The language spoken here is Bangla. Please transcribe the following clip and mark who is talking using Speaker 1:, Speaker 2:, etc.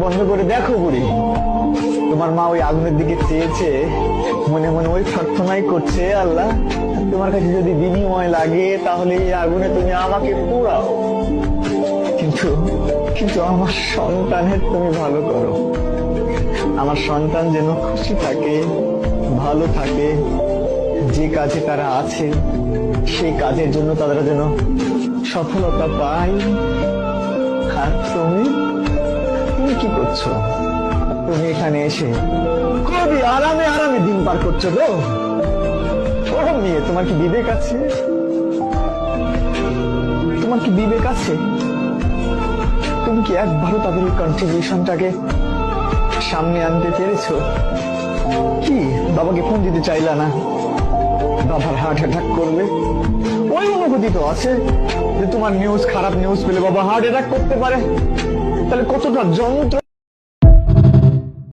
Speaker 1: বন্ধ করে দেখো বুড়ি, তোমার মা ওই আগুনের দিকে চেয়েছে, মনে মনে ওই প্রার্থনাই করছে, আল্লাহ তোমার কাছে যদি বিনিময় লাগে তাহলে এই আগুনে তুমি আমাকে পোড়াও, কিন্তু কিন্তু আমার সন্তানের তুমি ভালো করো। আমার সন্তান যেন খুশি থাকে, ভালো থাকে, যে কাজে তারা আছে সেই কাজের জন্য তারা যেন সফলতা পায়। আর তুমি তুমি কি করছো? তুমি এখানে এসে খুবই আরামে আরামে দিন পার করছো তো? ওরম নিয়ে তোমার কি বিবেক আছে? তোমার কি বিবেক আছে? তুমি কি একবারও তাদের এই কন্ট্রিবিউশনটাকে সামনে আনতে পেরেছো? কি বাবাকে ফোন দিতে চাইলা না? বাবার হার্ট অ্যাটাক করবে, ওই অনুভূতি তো আছে যে তোমার নিউজ, খারাপ নিউজ পেলে বাবা হার্ট অ্যাটাক করতে পারে। তাহলে কতটা যন্ত্র